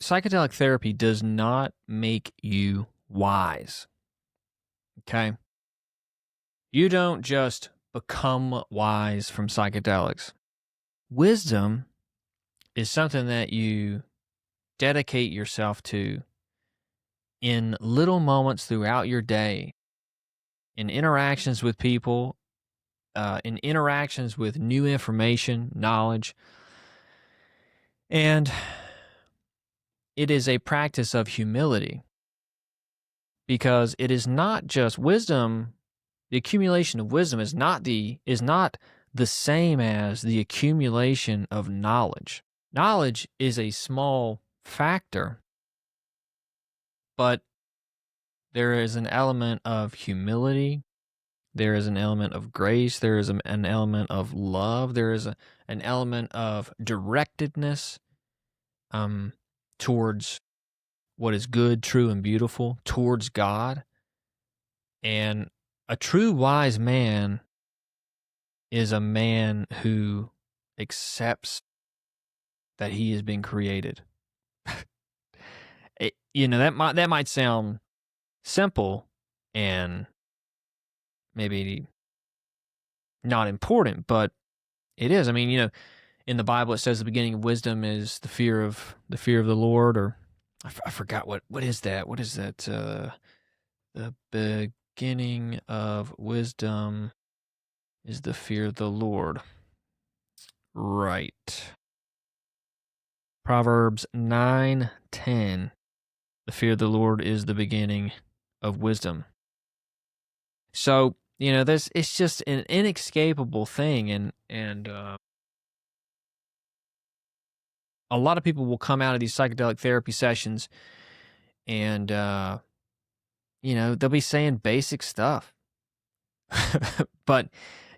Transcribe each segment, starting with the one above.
psychedelic therapy does not make you wise. Okay? You don't just become wise from psychedelics. Wisdom is something that you dedicate yourself to in little moments throughout your day, in interactions with people, in interactions with new information, knowledge. And it is a practice of humility because it is not just wisdom. The accumulation of wisdom is not the same as the accumulation of knowledge. Knowledge is a small factor, but there is an element of humility. There is an element of grace. There is an element of love. There is an element of directedness towards what is good, true, and beautiful, towards God. And a true wise man is a man who accepts that he has been created. That might sound simple and maybe not important, but it is. I mean, in the Bible it says the beginning of wisdom is the fear of the Lord, or I forgot what is that? What is that? The beginning of wisdom is the fear of the Lord. Right. Proverbs 9:10. The fear of the Lord is the beginning of wisdom. So, it's just an inescapable thing, and a lot of people will come out of these psychedelic therapy sessions and they'll be saying basic stuff. But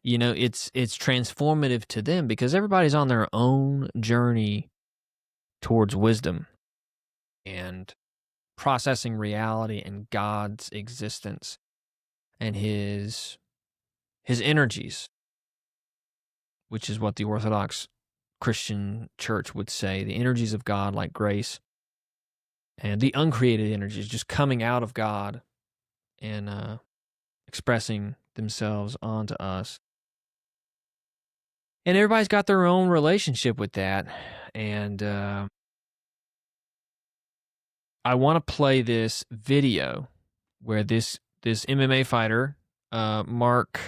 it's transformative to them because everybody's on their own journey towards wisdom and processing reality and God's existence and his energies, which is what the Orthodox Christian church would say, the energies of God, like grace, and the uncreated energies just coming out of God and expressing themselves onto us. And everybody's got their own relationship with that. And I want to play this video where this MMA fighter, Mark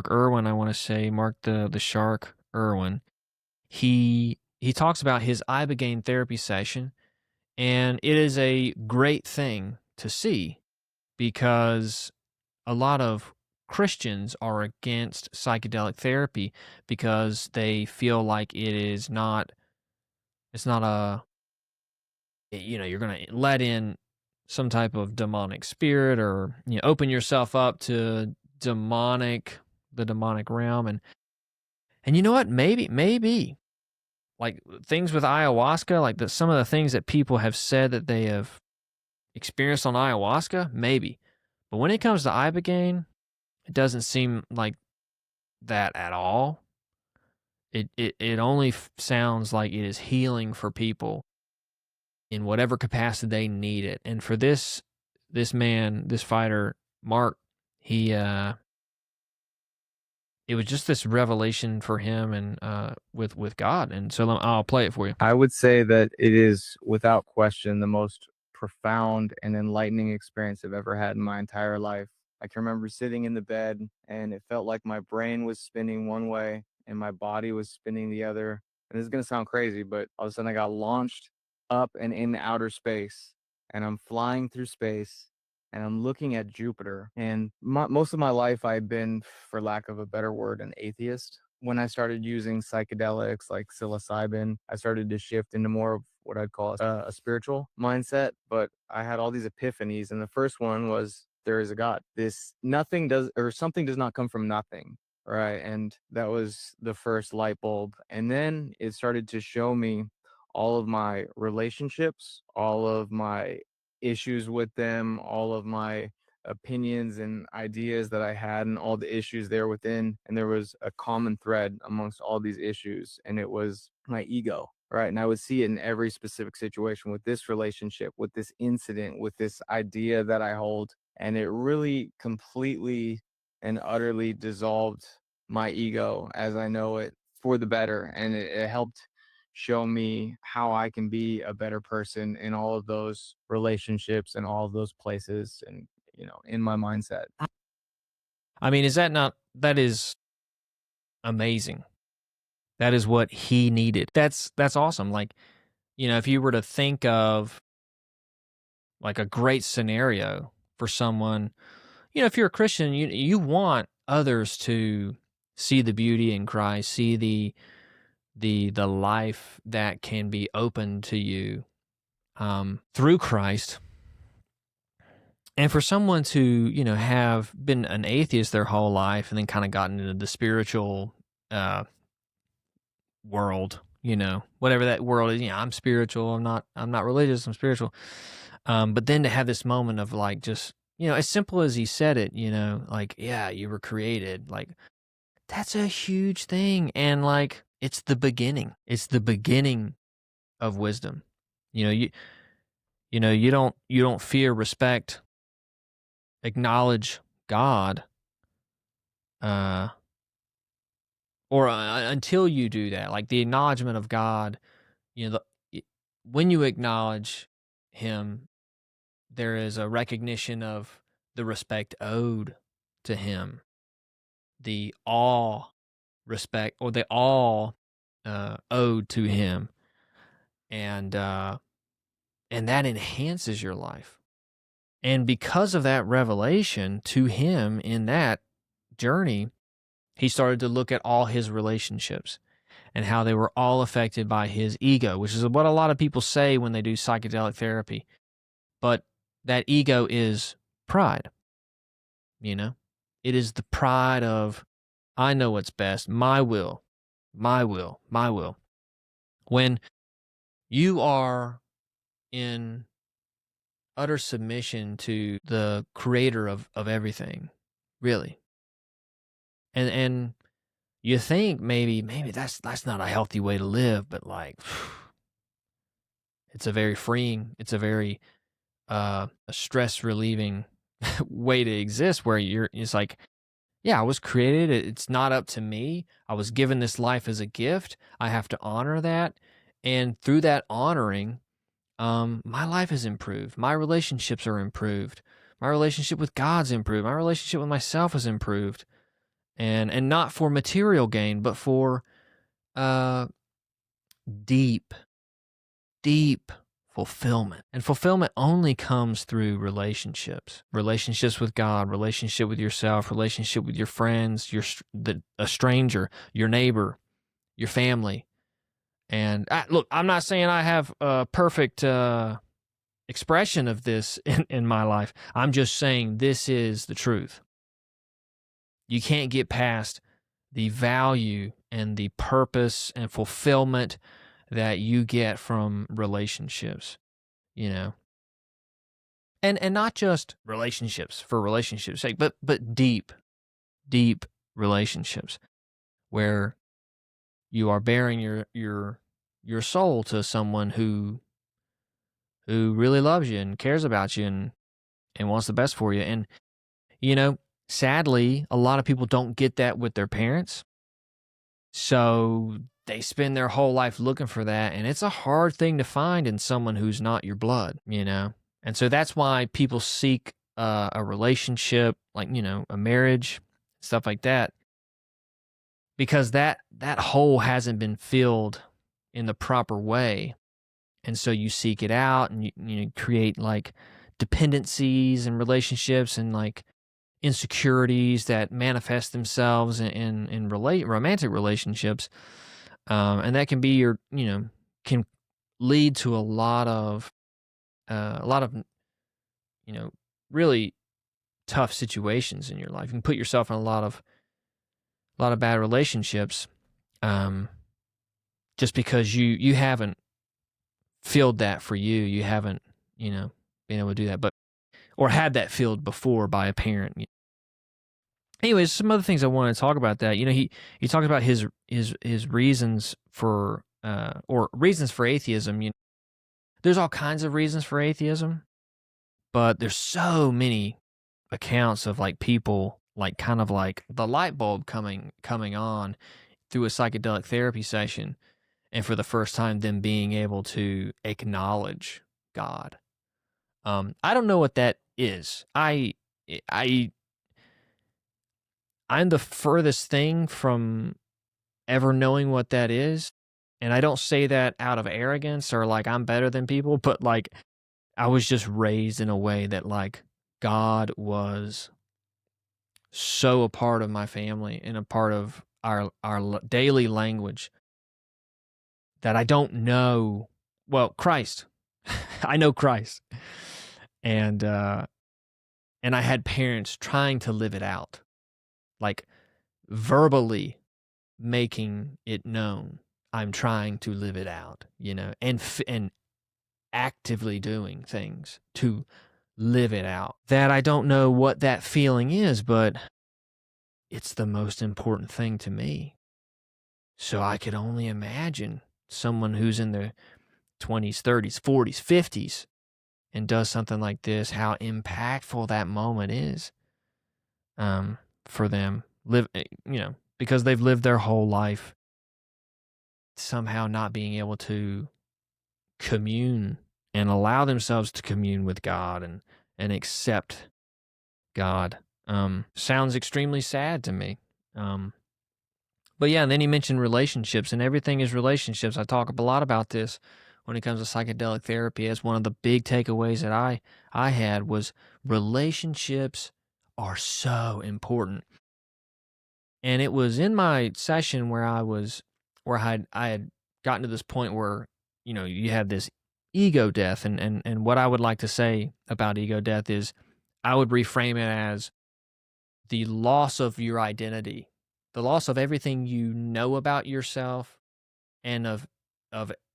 Irwin, I want to say, Mark the Shark Irwin, he talks about his Ibogaine therapy session, and it is a great thing to see because a lot of Christians are against psychedelic therapy because they feel like it's not you're going to let in some type of demonic spirit or open yourself up to the demonic realm. And you know what? Maybe like things with ayahuasca, like some of the things that people have said that they have experienced on ayahuasca, maybe. But when it comes to Ibogaine, it doesn't seem like that at all. It only sounds like it is healing for people in whatever capacity they need it. And for this fighter, Mark, it was just this revelation for him and with God. And so I'll play it for you. I would say that it is without question the most profound and enlightening experience I've ever had in my entire life. I can remember sitting in the bed and it felt like my brain was spinning one way and my body was spinning the other. And this is going to sound crazy, but all of a sudden I got launched up and in outer space and I'm flying through space and I'm looking at Jupiter. And most of my life, I've been, for lack of a better word, an atheist. When I started using psychedelics like psilocybin, I started to shift into more of what I'd call a spiritual mindset. But I had all these epiphanies, and the first one was there is a God. Something does not come from nothing, right? And that was the first light bulb. And then it started to show me all of my relationships, all of my issues with them, all of my opinions and ideas that I had and all the issues there within. And there was a common thread amongst all these issues, and it was my ego. right? And I would see it in every specific situation, with this relationship, with this incident, with this idea that I hold. And it really completely and utterly dissolved my ego as I know it for the better. And it helped show me how I can be a better person in all of those relationships and all of those places, and, in my mindset. I mean, that is amazing. That is what he needed. That's awesome. Like, if you were to think of like a great scenario for someone, if you're a Christian, you want others to see the beauty in Christ, see the life that can be opened to you through Christ. And for someone to, have been an atheist their whole life and then kind of gotten into the spiritual world, whatever that world is, I'm spiritual, I'm not religious, I'm spiritual. But then to have this moment of like, just, as simple as he said it, like, yeah, you were created, like, that's a huge thing. And like, it's the beginning. It's the beginning of wisdom. You you don't fear, respect, acknowledge God, uh, or until you do that, like the acknowledgement of God, when you acknowledge Him, there is a recognition of the respect owed to Him, the awe, respect, or the awe owed to Him, and that enhances your life. And because of that revelation to him in that journey, he started to look at all his relationships and how they were all affected by his ego, which is what a lot of people say when they do psychedelic therapy. But that ego is pride, It is the pride of, I know what's best, my will, my will, my will. When you are in utter submission to the creator of everything, really. And you think maybe that's not a healthy way to live, but like it's a very freeing, it's a very a stress relieving way to exist, where it's like, yeah, I was created, it's not up to me. I was given this life as a gift. I have to honor that. And through that honoring, my life is improved. My relationships are improved. My relationship with God's improved. My relationship with myself is improved. And not for material gain, but for uh, deep, deep fulfillment. And fulfillment only comes through relationships. Relationships with God, relationship with yourself, relationship with your friends, a stranger, your neighbor, your family. And look, I'm not saying I have a perfect expression of this in my life. I'm just saying this is the truth. You can't get past the value and the purpose and fulfillment that you get from relationships, you know. And not just relationships for relationships' sake, but deep, deep relationships where you are bearing your soul to someone who really loves you and cares about you and wants the best for you. And, sadly, a lot of people don't get that with their parents. So they spend their whole life looking for that. And it's a hard thing to find in someone who's not your blood, And so that's why people seek a relationship, like, a marriage, stuff like that, because that hole hasn't been filled in the proper way. And so you seek it out and you create like dependencies and relationships and like insecurities that manifest themselves in romantic relationships. And that can be can lead to a lot of, really tough situations in your life. You can put yourself in a lot of bad relationships, just because you haven't filled that for you. You haven't, been able to do that, or had that filled before by a parent. Anyways, some other things I want to talk about that. He talked about his reasons for or reasons for atheism. There's all kinds of reasons for atheism, but there's so many accounts of like people like kind of like the light bulb coming on through a psychedelic therapy session, and for the first time them being able to acknowledge God. I don't know what that is. I I'm the furthest thing from ever knowing what that is. And I don't say that out of arrogance or like I'm better than people, but like I was just raised in a way that like God was so a part of my family and a part of our daily language that I don't know. Well, Christ, I know Christ, and and I had parents trying to live it out, like verbally making it known. I'm trying to live it out, and actively doing things to live it out. That I don't know what that feeling is, but it's the most important thing to me. So I could only imagine someone who's in their 20s, 30s, 40s, 50s and does something like this, how impactful that moment is for them. Because they've lived their whole life somehow not being able to commune and allow themselves to commune with God and accept God. Sounds extremely sad to me. But yeah, and then he mentioned relationships, and everything is relationships. I talk a lot about this when it comes to psychedelic therapy. As one of the big takeaways that I had was relationships are so important. And it was in my session where I had gotten to this point where, you have this ego death. And what I would like to say about ego death is I would reframe it as the loss of your identity, the loss of everything you know about yourself and of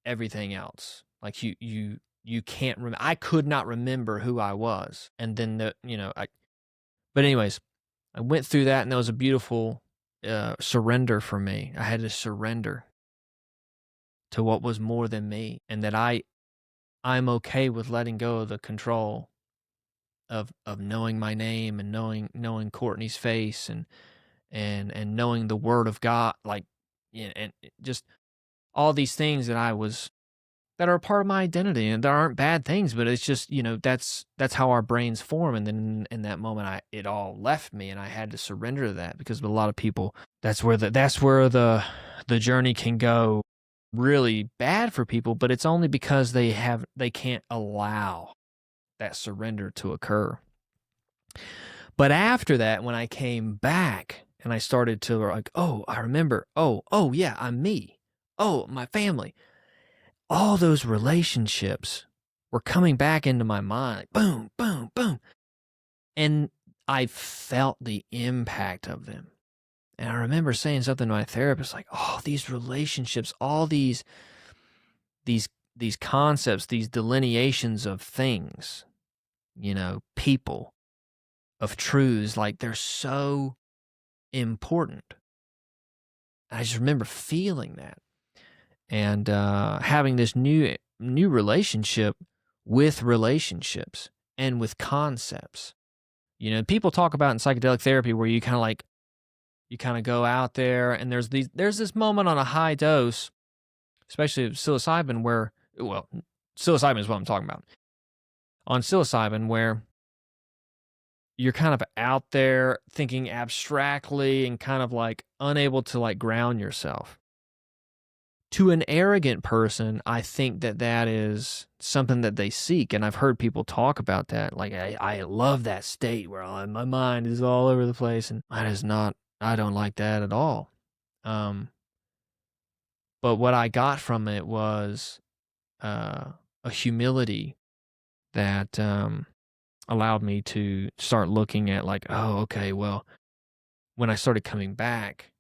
everything else. Like you can't remember. I could not remember who I was. And then but anyways, I went through that, and that was a beautiful surrender for me. I had to surrender to what was more than me, and that I'm okay with letting go of the control of knowing my name and knowing Courtney's face and knowing the word of God, like, and just all these things that are a part of my identity, and there aren't bad things, but it's just, that's how our brains form. And then in that moment, it all left me, and I had to surrender to that, because with a lot of people, that's where the journey can go really bad for people, but it's only because they can't allow that surrender to occur. But after that, when I came back and I started to like, oh, I remember, oh yeah, I'm me. Oh, my family. All those relationships were coming back into my mind, like boom, boom, boom. And I felt the impact of them. And I remember saying something to my therapist, like, oh, these relationships, all these concepts, these delineations of things, people, of truths, like they're so important. I just remember feeling that. And having this new relationship with relationships and with concepts. People talk about in psychedelic therapy where you kind of go out there, and there's this moment on a high dose, especially of psilocybin, where, well, psilocybin is what I'm talking about. On psilocybin, where you're kind of out there thinking abstractly and kind of like unable to like ground yourself. To an arrogant person, I think that is something that they seek. And I've heard people talk about that. Like, I love that state where my mind is all over the place. And I don't like that at all. But what I got from it was a humility that allowed me to start looking at like, oh, okay, well, when I started coming back,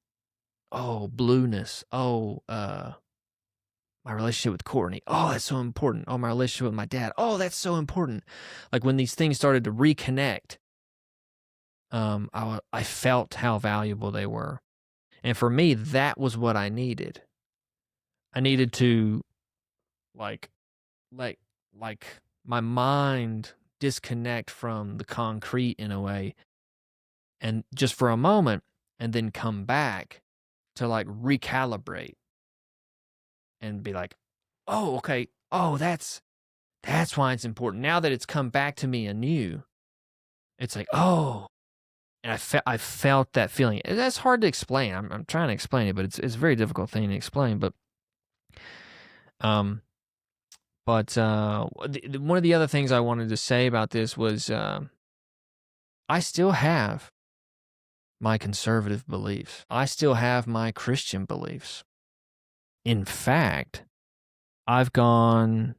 oh, blueness, oh, my relationship with Courtney. Oh, that's so important. Oh, my relationship with my dad. Oh, that's so important. Like when these things started to reconnect, I felt how valuable they were. And for me, that was what I needed. I needed to like like like my mind disconnect from the concrete in a way, and just for a moment, and then come back to like recalibrate and be like, oh, okay, oh, that's why it's important. Now that it's come back to me anew, it's like, oh, and I felt that feeling. And that's hard to explain. I'm trying to explain it, but it's a very difficult thing to explain. Um, one of the other things I wanted to say about this was I still have my conservative beliefs. I still have my Christian beliefs. In fact, I've gone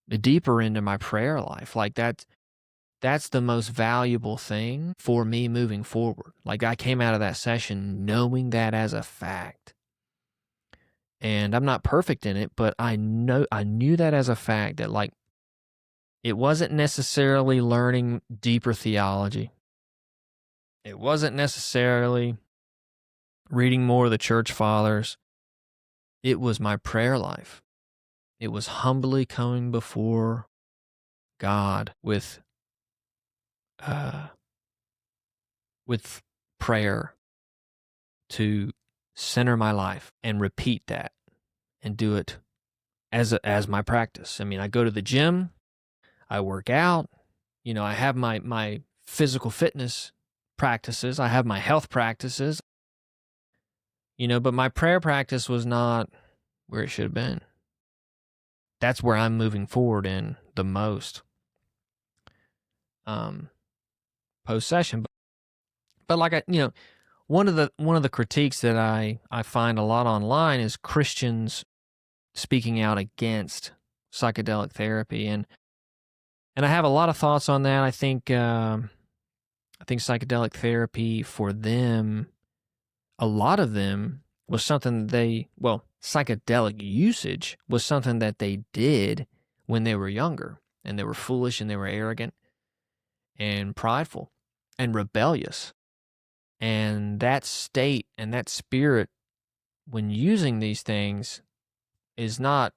deeper into my prayer life. Like that's the most valuable thing for me moving forward. Like I came out of that session knowing that as a fact. And I'm not perfect in it, but I knew that as a fact, that like it wasn't necessarily learning deeper theology. It wasn't necessarily reading more of the church fathers. It was my prayer life. It was humbly coming before God with prayer to center my life and repeat that and do it as my practice. I mean, I go to the gym, I work out, I have my physical fitness practices, I have my health practices, but my prayer practice was not where it should have been. That's where I'm moving forward in the most post session. But like one of the critiques that I find a lot online is Christians speaking out against psychedelic therapy, and I have a lot of thoughts on that. I think psychedelic therapy for them, a lot of them, was something psychedelic usage was something that they did when they were younger, and they were foolish and they were arrogant and prideful and rebellious. And that state and that spirit, when using these things, it's not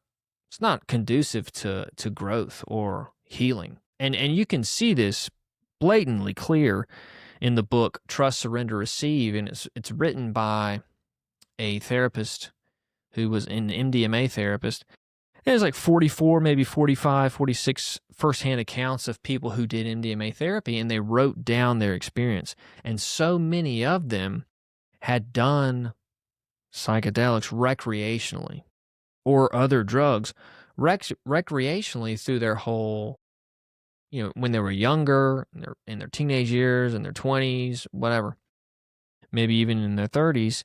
conducive to growth or healing. And you can see this blatantly clear in the book Trust, Surrender, Receive, and it's written by a therapist who was an MDMA therapist. There's like 44, maybe 45, 46 firsthand accounts of people who did MDMA therapy, and they wrote down their experience. And so many of them had done psychedelics recreationally or other drugs recreationally through their whole, when they were younger, in their teenage years, in their 20s, whatever, maybe even in their 30s,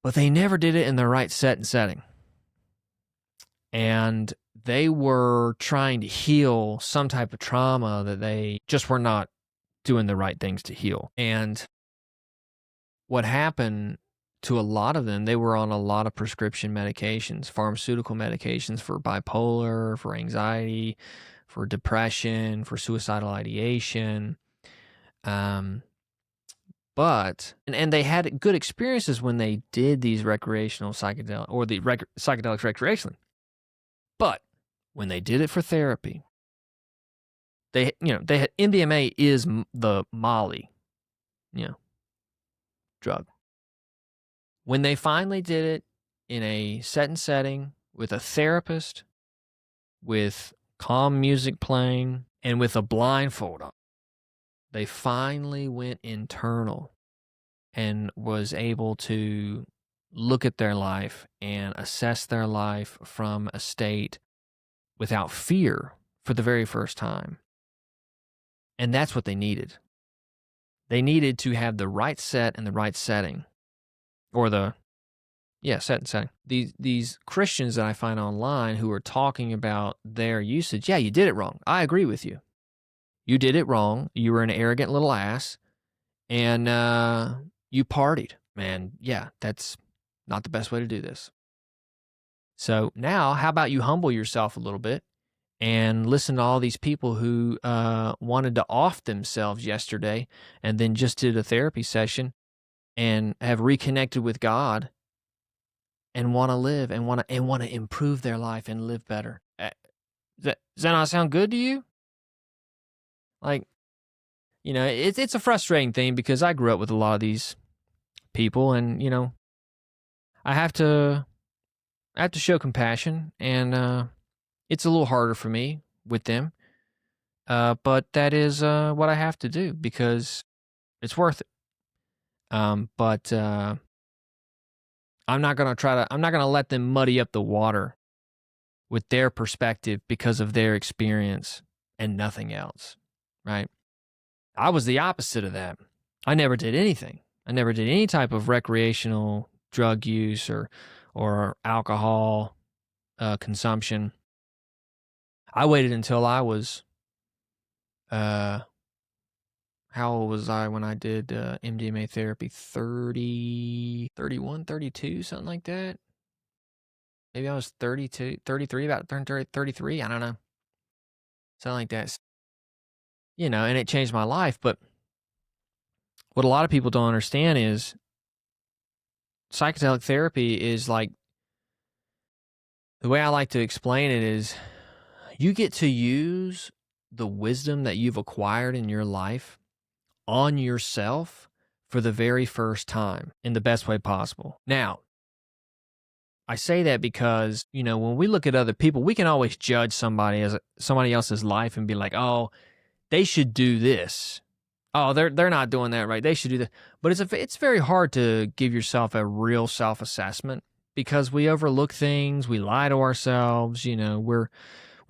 but they never did it in the right set and setting. And they were trying to heal some type of trauma that they just were not doing the right things to heal. And what happened to a lot of them, they were on a lot of prescription medications, pharmaceutical medications for bipolar, for anxiety, for depression, for suicidal ideation. But they had good experiences when they did these recreational psychedelics, or the psychedelics recreationally. But when they did it for therapy, they had MDMA is the Molly, drug. When they finally did it in a set and setting with a therapist, with calm music playing, and with a blindfold on, they finally went internal and was able to look at their life and assess their life from a state without fear for the very first time. And that's what they needed. They needed to have the right set and the right setting, or set and setting. These Christians that I find online who are talking about their usage, you did it wrong. I agree with you. You did it wrong. You were an arrogant little ass, and you partied. Man, that's not the best way to do this. So now, how about you humble yourself a little bit and listen to all these people who wanted to off themselves yesterday and then just did a therapy session and have reconnected with God and want to live and want to improve their life and live better. Does that not sound good to you? Like, it's a frustrating thing because I grew up with a lot of these people, and I have to show compassion, and it's a little harder for me with them. But that is what I have to do because it's worth it. But I'm not gonna let them muddy up the water with their perspective because of their experience and nothing else, right? I was the opposite of that. I never did anything. I never did any type of recreational drug use or alcohol consumption. I waited until I was how old was I when I did MDMA therapy? 30, 31, 32, something like that. Maybe I was 32, 33, about to turn 33. I don't know. Something like that. And it changed my life. But what a lot of people don't understand is psychedelic therapy is like, the way I like to explain it is you get to use the wisdom that you've acquired in your life on yourself for the very first time in the best way possible. Now, I say that because, when we look at other people, we can always judge somebody else's life and be like, "Oh, they should do this. Oh, they're not doing that right. They should do that." But it's very hard to give yourself a real self-assessment because we overlook things, we lie to ourselves, we're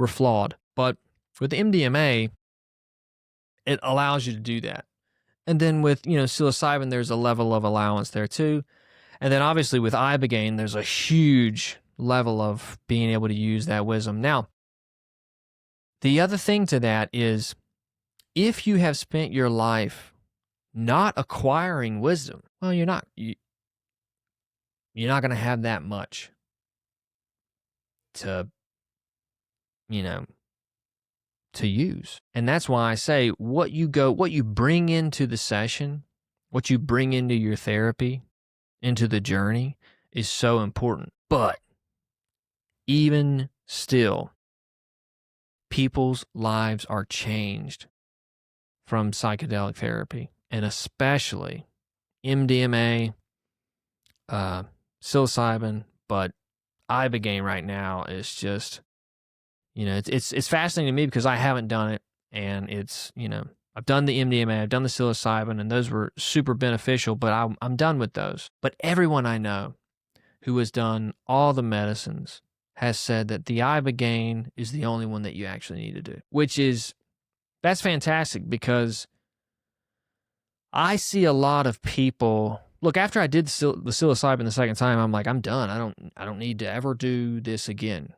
flawed. But with MDMA, it allows you to do that. And then with, psilocybin, there's a level of allowance there too. And then obviously with Ibogaine, there's a huge level of being able to use that wisdom. Now, the other thing to that is if you have spent your life not acquiring wisdom, well, you're not going to have that much to, to use. And that's why I say what you bring into the session, what you bring into your therapy, into the journey is so important. But even still, people's lives are changed from psychedelic therapy, and especially MDMA, psilocybin, but Ibogaine right now is just, it's fascinating to me because I haven't done it, and it's, I've done the MDMA, I've done the psilocybin, and those were super beneficial, but I'm done with those. But everyone I know who has done all the medicines has said that the Ibogaine is the only one that you actually need to do, that's fantastic because I see a lot of people. Look, after I did the psilocybin the second time, I'm like, I'm done. I don't need to ever do this again.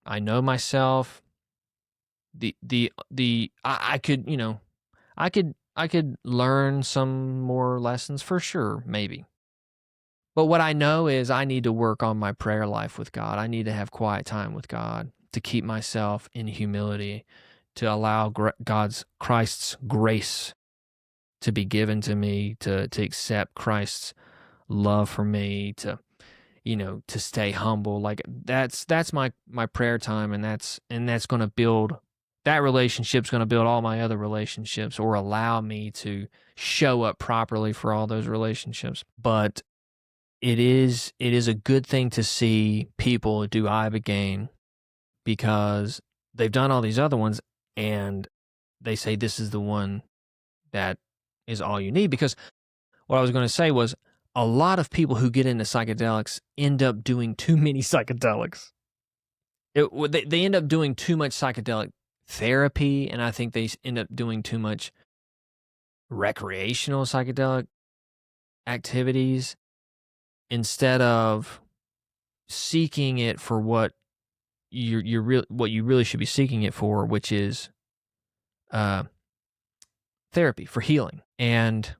I know myself. I could learn some more lessons for sure, maybe. But what I know is I need to work on my prayer life with God. I need to have quiet time with God to keep myself in humility, to allow Christ's grace to be given to me, to accept Christ's love for me, to stay humble. Like that's my prayer time, and that's going to build, that relationship's going to build all my other relationships, or allow me to show up properly for all those relationships. But it is a good thing to see people do Ibogaine because they've done all these other ones and they say this is the one that is all you need. Because what I was going to say was a lot of people who get into psychedelics end up doing too many psychedelics. They end up doing too much psychedelic therapy, and I think they end up doing too much recreational psychedelic activities instead of seeking it for what you really should be seeking it for, which is therapy for healing. And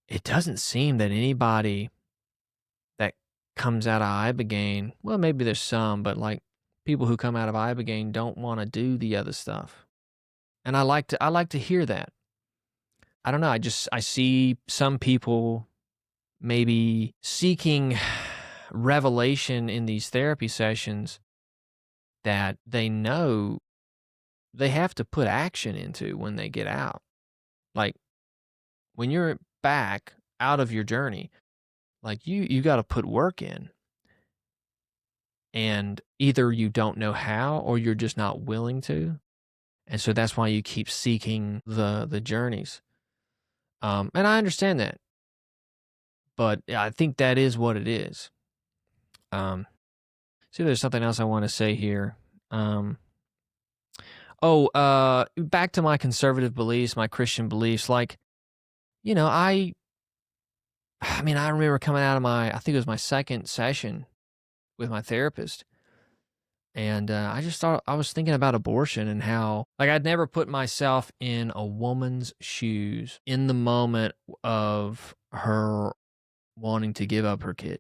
it doesn't seem that anybody that comes out of Ibogaine, well, maybe there's some, but like people who come out of Ibogaine don't want to do the other stuff. And I like to hear that. I don't know. I see some people maybe seeking revelation in these therapy sessions that they know they have to put action into when they get out. Like when you're back out of your journey, like you got to put work in, and either you don't know how or you're just not willing to. And so that's why you keep seeking the journeys. And I understand that, but I think that is what it is. See, there's something else I want to say here. Back to my conservative beliefs, my Christian beliefs. Like, you know, I mean, I remember coming out of I think it was my second session with my therapist. And I just thought, I was thinking about abortion and how, like, I'd never put myself in a woman's shoes in the moment of her wanting to give up her kid.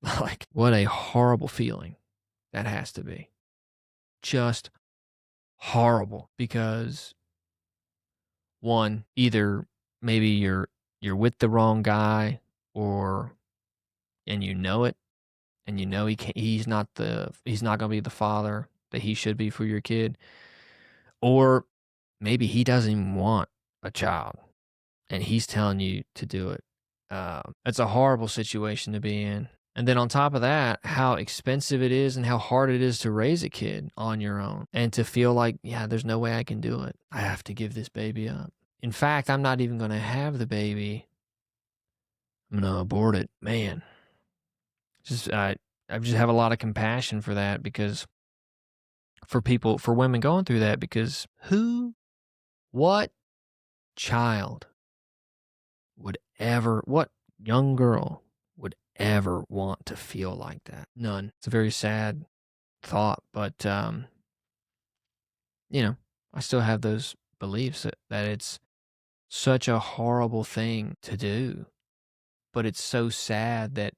Like, what a horrible feeling that has to be. Just horrible, because one, either maybe you're with the wrong guy, or and you know it, and you know he's not going to be the father that he should be for your kid, or maybe he doesn't even want a child and he's telling you to do it. It's a horrible situation to be in. And then on top of that, how expensive it is and how hard it is to raise a kid on your own, and to feel like, yeah, there's no way I can do it. I have to give this baby up. In fact, I'm not even going to have the baby. I'm going to abort it. Man, I just have a lot of compassion for that, because for women going through that, because what child what young girl would ever want to feel like that? None. It's a very sad thought, but, I still have those beliefs that it's such a horrible thing to do, but it's so sad that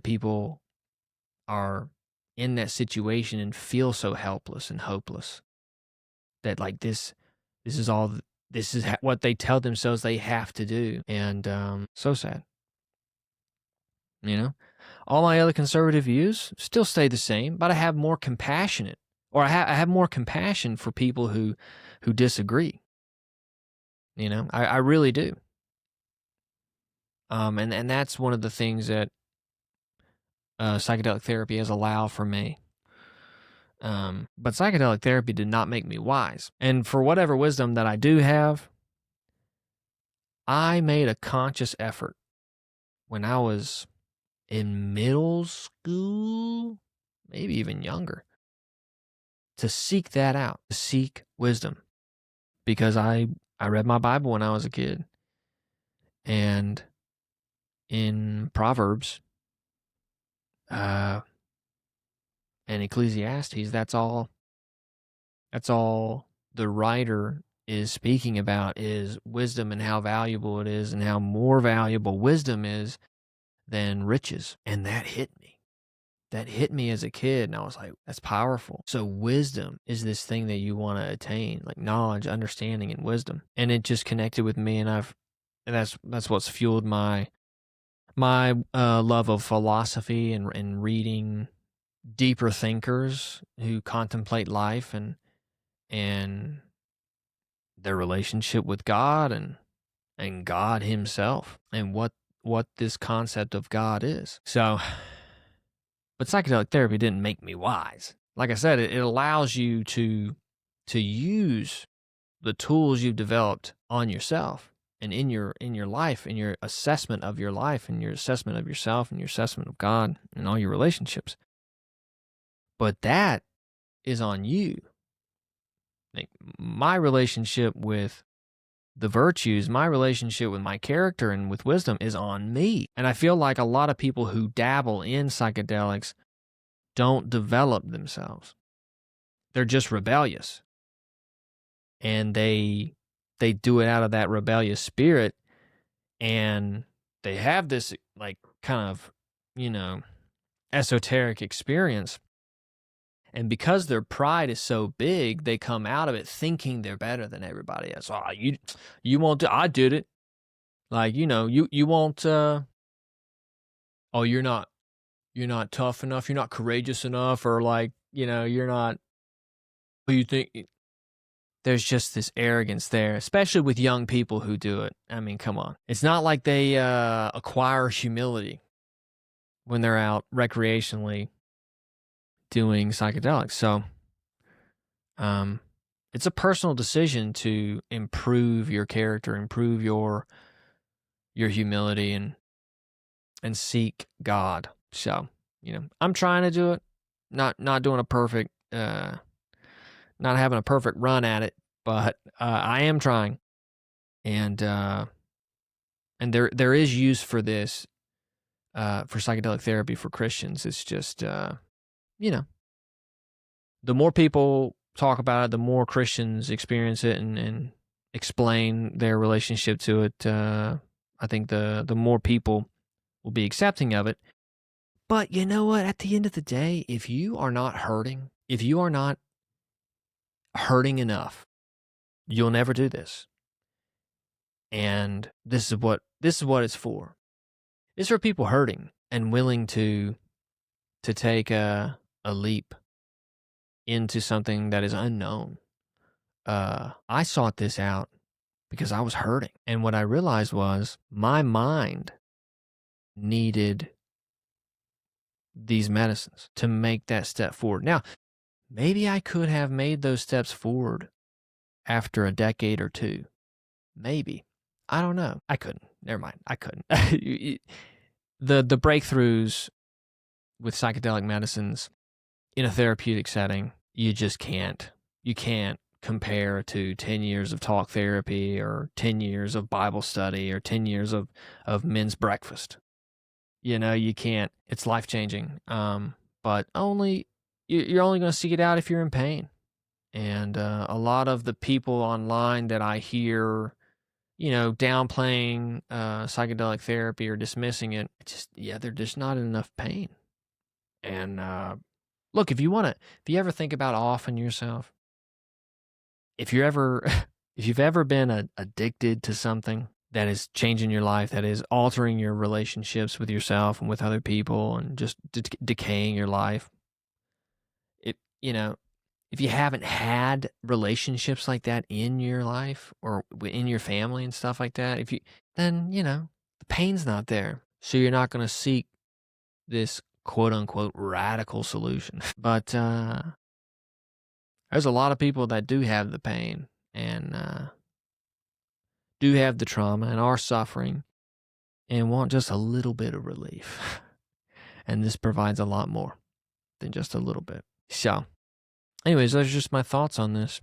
people are in that situation and feel so helpless and hopeless, that like this is what they tell themselves they have to do. And so sad. All my other conservative views still stay the same, but I have more compassionate, or I have more compassion for people who disagree. I really do. And that's one of the things that psychedelic therapy has allowed for me. But psychedelic therapy did not make me wise. And for whatever wisdom that I do have, I made a conscious effort when I was in middle school, maybe even younger, to seek that out, to seek wisdom. Because I read my Bible when I was a kid. And in Proverbs and Ecclesiastes, that's all the writer is speaking about, is wisdom, and how valuable it is, and how more valuable wisdom is than riches. And that hit me. That hit me as a kid, and I was like, that's powerful. So wisdom is this thing that you want to attain, like knowledge, understanding, and wisdom. And it just connected with me, and that's what's fueled my love of philosophy and reading deeper thinkers who contemplate life and their relationship with God and God himself, and what this concept of God is. So, but psychedelic therapy didn't make me wise. Like I said, it allows you to use the tools you've developed on yourself and in your life, in your assessment of your life, and your assessment of yourself, and your assessment of God, and all your relationships. But that is on you. Like, my relationship with the virtues, my relationship with my character and with wisdom is on me. And I feel like a lot of people who dabble in psychedelics don't develop themselves. They're just rebellious. And they do it out of that rebellious spirit, and they have this like kind of, esoteric experience. And because their pride is so big, they come out of it thinking they're better than everybody else. Oh, you won't do, I did it. Like, you won't oh, you're not tough enough, you're not courageous enough, or like, you're not who you think. There's just this arrogance there, especially with young people who do it. I mean, come on. It's not like they acquire humility when they're out recreationally doing psychedelics. So, um, it's a personal decision to improve your character, improve your humility, and seek God. So, I'm trying to do it. Not doing a perfect, not having a perfect run at it, but I am trying, and there is use for this, for psychedelic therapy for Christians. It's just, you know, the more people talk about it, the more Christians experience it and explain their relationship to it. I think the more people will be accepting of it. But you know what? At the end of the day, if you are not hurting, if you are not hurting enough, you'll never do this. And this is what it's for. It's for people hurting and willing to take a leap into something that is unknown. I sought this out because I was hurting. And what I realized was my mind needed these medicines to make that step forward. Now, maybe I could have made those steps forward after a decade or two. Maybe. I don't know. I couldn't. Never mind. I couldn't. The breakthroughs with psychedelic medicines in a therapeutic setting, you just can't. You can't compare to 10 years of talk therapy or 10 years of Bible study or 10 years of men's breakfast. You can't. It's life-changing. But you're only going to seek it out if you're in pain. And a lot of the people online that I hear, downplaying psychedelic therapy or dismissing it, they're just not in enough pain. And look, if you ever think about offing yourself, if you've ever been addicted to something that is changing your life, that is altering your relationships with yourself and with other people and just decaying your life, if you haven't had relationships like that in your life or in your family and stuff like that, then, the pain's not there. So you're not going to seek this quote unquote radical solution. But there's a lot of people that do have the pain and do have the trauma and are suffering and want just a little bit of relief. And this provides a lot more than just a little bit. So, anyways, those are just my thoughts on this.